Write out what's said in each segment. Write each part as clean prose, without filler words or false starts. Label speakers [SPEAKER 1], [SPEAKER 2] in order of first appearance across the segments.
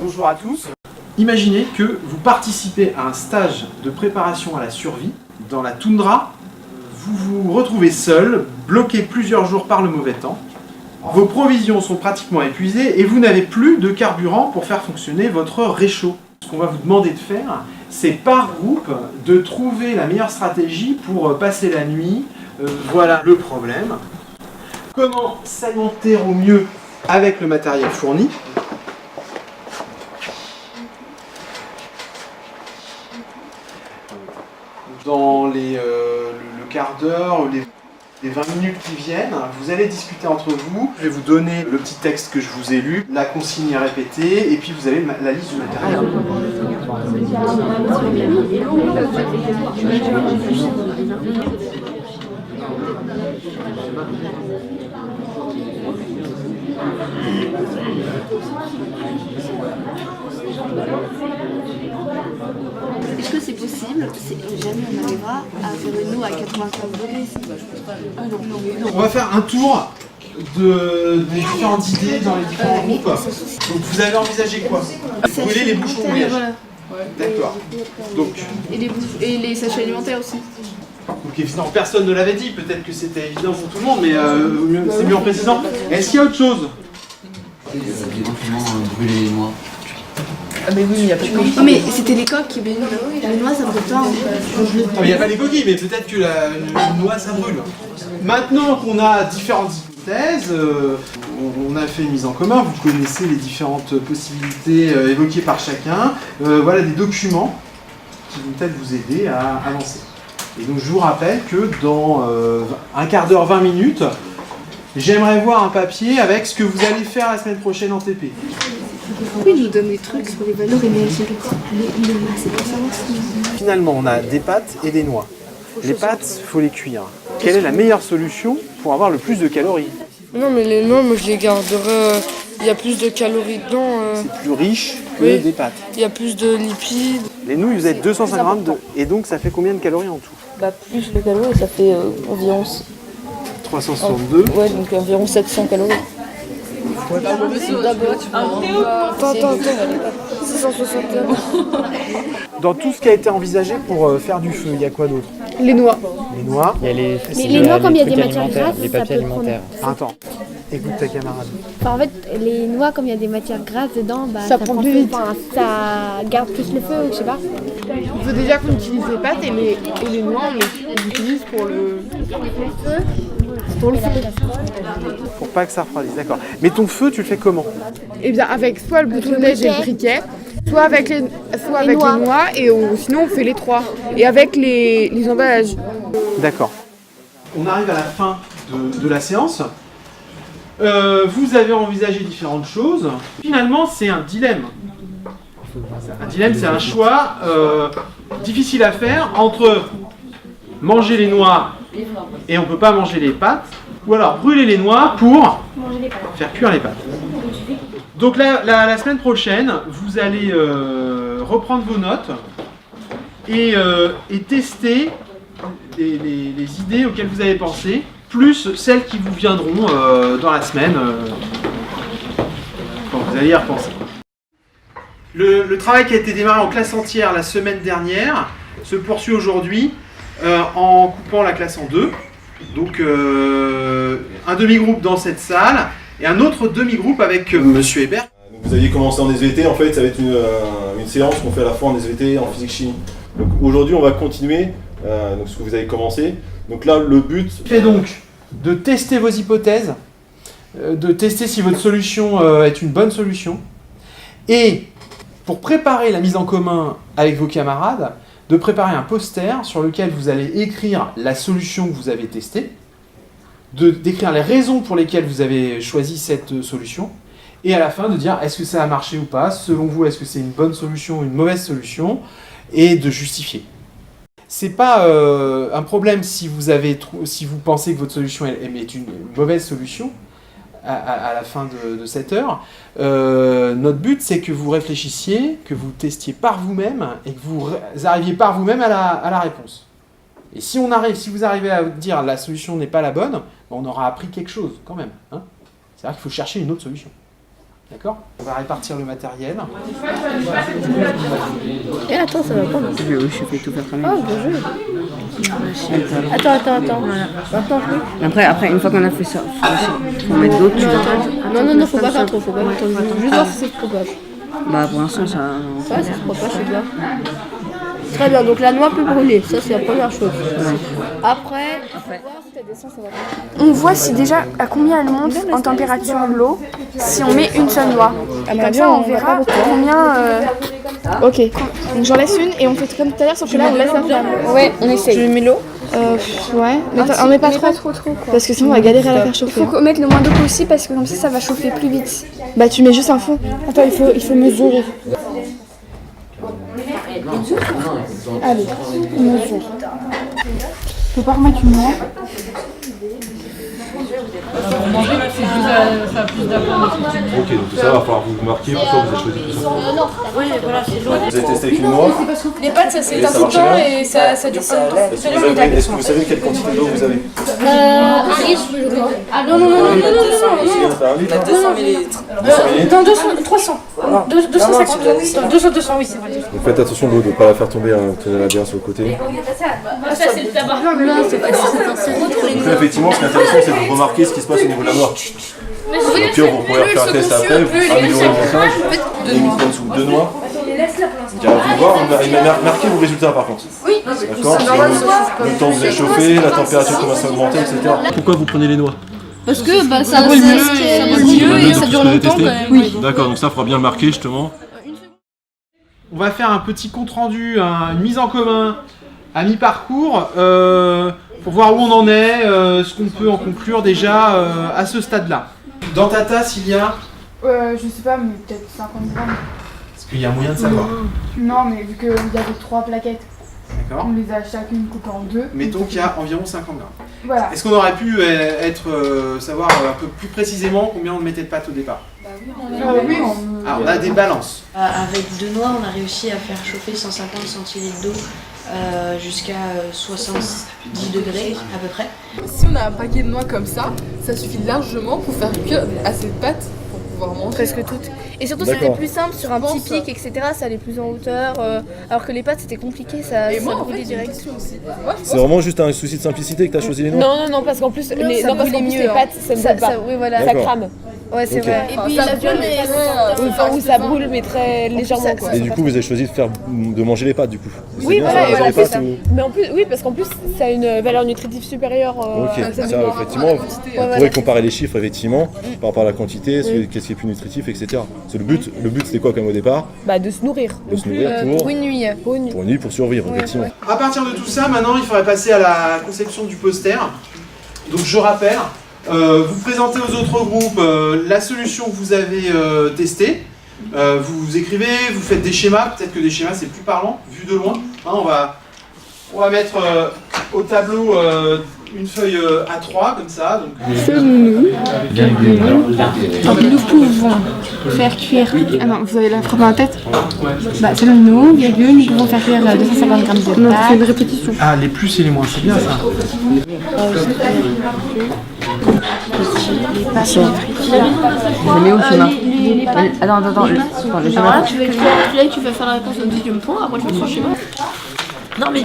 [SPEAKER 1] Bonjour à tous. Imaginez que vous participez à un stage de préparation à la survie dans la toundra. Vous vous retrouvez seul, bloqué plusieurs jours par le mauvais temps. Vos provisions sont pratiquement épuisées et vous n'avez plus de carburant pour faire fonctionner votre réchaud. Ce qu'on va vous demander de faire, c'est par groupe de trouver la meilleure stratégie pour passer la nuit. Voilà le problème. Comment s'alimenter au mieux avec le matériel fourni? Dans le quart d'heure, les 20 minutes qui viennent, vous allez discuter entre vous. Je vais vous donner le petit texte que je vous ai lu, la consigne est répétée, et puis vous avez la liste du matériel.
[SPEAKER 2] Est-ce que c'est possible, jamais on arrivera à faire une eau à 85 degrés?
[SPEAKER 1] On va faire un tour des différentes idées dans les différents groupes. Donc vous avez envisagé quoi? Brûler les bouchons de liège. D'accord. Donc,
[SPEAKER 2] et les sachets alimentaires aussi.
[SPEAKER 1] donc évidemment, personne ne l'avait dit, peut-être que c'était évident pour tout le monde, mais c'est mieux en précisant. Est-ce qu'il y a autre chose?
[SPEAKER 3] Éventuellement brûler les noix.
[SPEAKER 2] Ah mais oui, il n'y a pas de coquilles. Non mais c'était les coques, mais les noix ça brûle pas.
[SPEAKER 1] Il n'y a pas les coquilles, mais peut-être que une noix ça brûle. Maintenant qu'on a différentes hypothèses, on a fait une mise en commun, vous connaissez les différentes possibilités évoquées par chacun. Voilà des documents qui vont peut-être vous aider à avancer. Et donc je vous rappelle que dans un quart d'heure, 20 minutes, j'aimerais voir un papier avec ce que vous allez faire la semaine prochaine en TP.
[SPEAKER 2] Pourquoi ils nous donnent des trucs sur les valeurs énergétiques? C'est pas ça.
[SPEAKER 1] Finalement, on a des pâtes et des noix. Les pâtes, il faut les cuire. Quelle est la meilleure solution pour avoir le plus de calories?
[SPEAKER 4] Non, mais les noix, moi je les garderai. Il y a plus de calories dedans.
[SPEAKER 1] C'est plus riche que
[SPEAKER 4] Oui.
[SPEAKER 1] des pâtes.
[SPEAKER 4] Il y a plus de lipides.
[SPEAKER 1] Les nouilles, vous êtes 250 grammes et donc ça fait combien de calories en tout?
[SPEAKER 5] Bah plus de calories, ça fait environ
[SPEAKER 1] 362.
[SPEAKER 5] ouais, donc environ 700 calories.
[SPEAKER 4] Attends. 661.
[SPEAKER 1] Dans tout ce qui a été envisagé pour faire du feu, il y a quoi d'autre?
[SPEAKER 4] Les noix.
[SPEAKER 1] Les noix.
[SPEAKER 6] Il y a les,
[SPEAKER 7] Mais les noix, comme il y a des
[SPEAKER 6] trucs
[SPEAKER 7] matières
[SPEAKER 6] alimentaires,
[SPEAKER 7] grasses,
[SPEAKER 6] les
[SPEAKER 7] ça
[SPEAKER 6] papiers
[SPEAKER 7] peut prendre.
[SPEAKER 6] alimentaires.
[SPEAKER 1] Attends, écoute ta camarade.
[SPEAKER 7] Enfin, en fait, les noix, comme il y a des matières grasses dedans, bah,
[SPEAKER 4] Ça prend plus
[SPEAKER 7] feu.
[SPEAKER 4] vite.
[SPEAKER 7] Enfin, ça garde plus le feu, je sais pas.
[SPEAKER 4] Il faut déjà qu'on utilise les pâtes et les noix, on les utilise pour le feu.
[SPEAKER 1] Pour pas que ça refroidisse, d'accord. Mais ton feu, tu le fais comment?
[SPEAKER 4] Et bien avec soit le bouton de neige et le briquet, soit avec les
[SPEAKER 7] noix.
[SPEAKER 4] noix et sinon on fait les trois. Et avec les emballages.
[SPEAKER 1] D'accord. On arrive à la fin de la séance. Vous avez envisagé différentes choses. Finalement, c'est un dilemme. Un dilemme, c'est un choix difficile à faire entre manger les noix et on ne peut pas manger les pâtes, ou alors brûler les noix pour faire cuire les pâtes. Donc la semaine prochaine, vous allez reprendre vos notes et tester les idées auxquelles vous avez pensé, plus celles qui vous viendront dans la semaine quand vous allez y repenser. Le travail qui a été démarré en classe entière la semaine dernière se poursuit aujourd'hui en coupant la classe en deux. Donc un demi-groupe dans cette salle et un autre demi-groupe avec Monsieur Hébert.
[SPEAKER 8] Donc vous aviez commencé en SVT, en fait ça va être une séance qu'on fait à la fois en SVT et en physique-chimie. Donc aujourd'hui on va continuer donc ce que vous avez commencé. Donc là le but...
[SPEAKER 1] C'est donc de tester vos hypothèses, de tester si votre solution est une bonne solution et pour préparer la mise en commun avec vos camarades, de préparer un poster sur lequel vous allez écrire la solution que vous avez testée, d'écrire les raisons pour lesquelles vous avez choisi cette solution, et à la fin de dire est-ce que ça a marché ou pas, selon vous est-ce que c'est une bonne solution ou une mauvaise solution, et de justifier. C'est pas un problème si vous pensez que votre solution est une mauvaise solution, à la fin de cette heure. Notre but, c'est que vous réfléchissiez, que vous testiez par vous-même et que vous arriviez par vous-même à la réponse. Et si vous arrivez à dire la solution n'est pas la bonne, on aura appris quelque chose quand même. Hein. C'est-à-dire qu'il faut chercher une autre solution. D'accord ? On va répartir le matériel.
[SPEAKER 5] Et attends, ça va pas.
[SPEAKER 6] Oui, je fais tout faire quand même.
[SPEAKER 5] Ah, bon jeu. Attends. Maintenant, oui.
[SPEAKER 6] Après, une fois qu'on a fait ça, faut mettre d'autres.
[SPEAKER 5] Non, faut pas faire trop, faut pas faire trop. Juste voir si ça se propage.
[SPEAKER 6] Bah, pour l'instant, ça.
[SPEAKER 5] Ouais, ça se propage, c'est bien. Très bien, donc la noix peut brûler, ça c'est la première chose. Après,
[SPEAKER 4] On voit si déjà à combien elle monte en température l'eau si on met une seule noix. Comme ça on verra combien...
[SPEAKER 7] Ok, donc j'en laisse une et on fait comme tout à l'heure, sauf que là on laisse la flamme.
[SPEAKER 4] Ouais, on essaye.
[SPEAKER 7] Tu mets l'eau Ouais, mais on met pas trop
[SPEAKER 4] quoi.
[SPEAKER 7] parce que sinon on va galérer à la faire
[SPEAKER 4] Il
[SPEAKER 7] chauffer.
[SPEAKER 4] faut mettre le moins d'eau possible parce que comme ça va chauffer plus vite.
[SPEAKER 7] Bah tu mets juste un fond. Attends, il faut mesurer. Allez, on mesure.
[SPEAKER 4] Faut pas remettre une noix.
[SPEAKER 8] Ok, donc tout ça va falloir vous marquer pourquoi vous avez choisi tout ça. Vous avez testé avec une noix.
[SPEAKER 4] Les pâtes ça s'éteint
[SPEAKER 8] ça
[SPEAKER 4] tout le
[SPEAKER 8] marche
[SPEAKER 4] temps
[SPEAKER 8] bien
[SPEAKER 4] et ça dure pas.
[SPEAKER 8] Est-ce que vous savez quelle quantité d'eau vous avez?
[SPEAKER 4] Un litre je crois. Ah non.
[SPEAKER 8] Un litre, hein?
[SPEAKER 6] 200 millilitres.
[SPEAKER 8] 200 millilitres.
[SPEAKER 4] Non, 300. 250. 200, oui c'est vrai.
[SPEAKER 8] Donc faites attention de ne pas la faire tomber, hein. Tenez-la bien sur le côté.
[SPEAKER 4] Ça c'est le tabac.
[SPEAKER 8] Donc là, effectivement, ce qui est intéressant, c'est de remarquer ce qui se passe au niveau de la noix. Au pire, vous pourrez faire un test après, vous améliorez le montage, et vous en dessous 2 noix. Vous voir, il m'a marqué vos résultats par contre. Oui, d'accord. Le temps que vous avez chauffé, la température commence à augmenter, etc. Pourquoi vous prenez les noix?
[SPEAKER 2] Parce que ça brûle mieux et ça dure longtemps quand même.
[SPEAKER 8] Oui. D'accord, donc ça, il faudra bien le marquer justement.
[SPEAKER 1] On va faire un petit compte-rendu, une mise en commun à mi-parcours pour voir où on en est, ce qu'on peut en conclure déjà à ce stade-là. Dans ta tasse, il y a...
[SPEAKER 4] Je sais pas, mais peut-être 50 grammes.
[SPEAKER 1] Est-ce qu'il y a moyen de savoir?
[SPEAKER 4] Non, mais vu qu'il y avait 3 plaquettes,
[SPEAKER 1] D'accord.
[SPEAKER 4] on les a chacune coupées en 2.
[SPEAKER 1] Mettons qu'il y a environ 50 grammes.
[SPEAKER 4] Voilà.
[SPEAKER 1] Est-ce qu'on aurait pu savoir un peu plus précisément combien on mettait de pâte au départ?
[SPEAKER 4] Oui,
[SPEAKER 1] Alors, on a des balances.
[SPEAKER 9] Avec 2 noix, on a réussi à faire chauffer 150 centilitres d'eau jusqu'à 70 degrés à peu près.
[SPEAKER 10] Si on a un paquet de noix comme ça suffit largement pour faire cuire assez de pâte pour pouvoir manger.
[SPEAKER 7] Presque toutes. Et surtout c'était plus simple sur un petit pic, etc. Ça allait plus en hauteur. Alors que les pâtes c'était compliqué, ça brûlait direct.
[SPEAKER 8] C'est vraiment juste un souci de simplicité que tu as choisi les noix?
[SPEAKER 4] Non, parce qu'en plus, les pâtes, ça ne
[SPEAKER 7] Ça, oui, voilà.
[SPEAKER 4] Ça crame.
[SPEAKER 7] Ouais, c'est vrai.
[SPEAKER 4] Et puis la viande, où ça brûle, mais très légèrement. Quoi.
[SPEAKER 8] Et du coup, vous avez choisi de manger les pâtes du coup?
[SPEAKER 4] Oui, voilà,
[SPEAKER 8] et en plus,
[SPEAKER 4] mais en plus, oui, parce qu'en plus, ça a une valeur nutritive supérieure.
[SPEAKER 8] Ok, ça effectivement, vous pourrez comparer les chiffres effectivement par rapport à la quantité, qu'est-ce qui est plus nutritif, etc. C'est le but c'était quoi comme au départ?
[SPEAKER 4] De se nourrir.
[SPEAKER 8] De se nourrir
[SPEAKER 4] pour une nuit.
[SPEAKER 8] Pour une nuit, pour survivre, effectivement.
[SPEAKER 1] À partir de tout ça, maintenant, il faudrait passer à la conception du poster. Donc, je rappelle, vous présentez aux autres groupes la solution que vous avez testée. Vous écrivez, vous faites des schémas. Peut-être que des schémas, c'est plus parlant, vu de loin. Hein, on va mettre au tableau une feuille A3, comme ça. Donc...
[SPEAKER 4] Nous pouvons faire cuire... Ah non, vous avez la frappe dans la tête? Selon nous, virgule, nous pouvons faire cuire 250 grammes de pâte. Non, c'est une répétition.
[SPEAKER 1] Ah, les plus et les moins, c'est bien ça.
[SPEAKER 6] Je mets où le schéma? Attends.
[SPEAKER 2] Alors là, tu vas faire la réponse au deuxième point, après tu vas faire le schéma.
[SPEAKER 9] Non mais...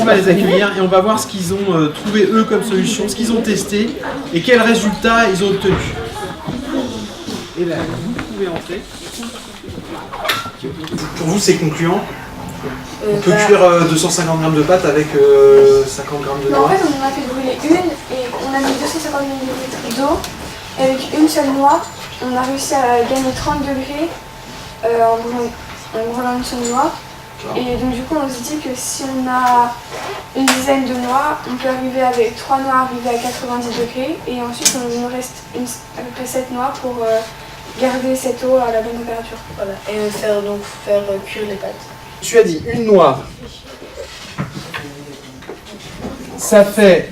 [SPEAKER 1] On va les accueillir et on va voir ce qu'ils ont trouvé eux comme solution, ce qu'ils ont testé et quels résultats ils ont obtenus. Et là, vous pouvez entrer. Pour vous, c'est concluant? On peut cuire 250 grammes de pâte avec 50 grammes de noix.
[SPEAKER 4] En fait, on en a fait brûler une et on a mis 250 ml d'eau. Avec une seule noix, on a réussi à gagner 30 degrés en brûlant une seule noix. Et donc du coup, on se dit que si on a une dizaine de noix, on peut arriver avec 3 noix arriver à 90 degrés. Et ensuite, il nous reste à peu près 7 noix pour garder cette eau à la bonne température.
[SPEAKER 9] Voilà, et faire cuire les pâtes.
[SPEAKER 1] Tu as dit une noix. Ça fait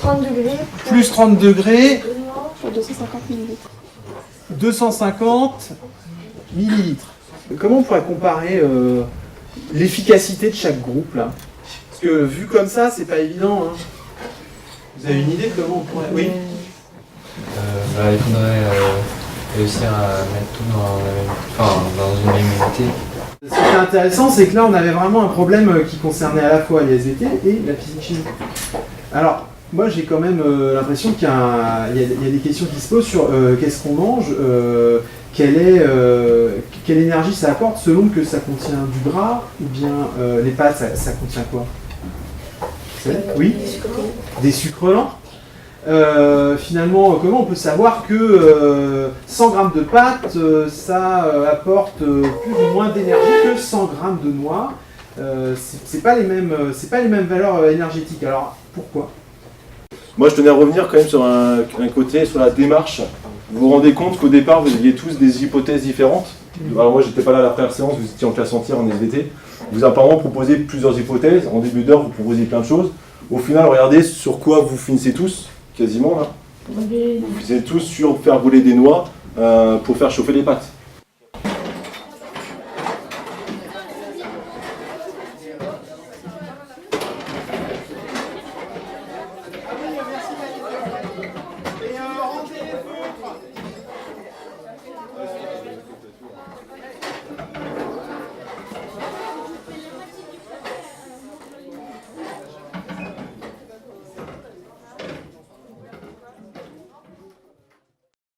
[SPEAKER 4] 30 degrés.
[SPEAKER 1] plus 30 degrés.
[SPEAKER 2] 250 millilitres.
[SPEAKER 1] 250 millilitres. Comment on pourrait comparer l'efficacité de chaque groupe là? Parce que vu comme ça, c'est pas évident. Hein. Vous avez une idée de comment on pourrait... Oui.
[SPEAKER 11] Il faudrait réussir à mettre tout dans une même unité.
[SPEAKER 1] Ce qui est intéressant, c'est que là, on avait vraiment un problème qui concernait à la fois les SVT et la physique-chimie. Alors, moi, j'ai quand même l'impression qu'il y a des questions qui se posent sur qu'est-ce qu'on mange, quelle énergie ça apporte selon que ça contient du gras ou bien les pâtes, ça contient quoi? Oui, des sucres lents. Finalement, comment on peut savoir que 100 grammes de pâtes, ça apporte plus ou moins d'énergie que 100 grammes de noix? C'est pas les mêmes valeurs énergétiques. Alors, pourquoi?
[SPEAKER 8] Moi, je tenais à revenir quand même sur un côté, sur la démarche. Vous vous rendez compte qu'au départ, vous aviez tous des hypothèses différentes. Alors moi, j'étais pas là à la première séance, vous étiez en classe entière en SVT. Vous avez apparemment proposé plusieurs hypothèses. En début d'heure, vous proposiez plein de choses. Au final, regardez sur quoi vous finissez tous, quasiment là. Vous finissez tous sur faire brûler des noix pour faire chauffer les pâtes.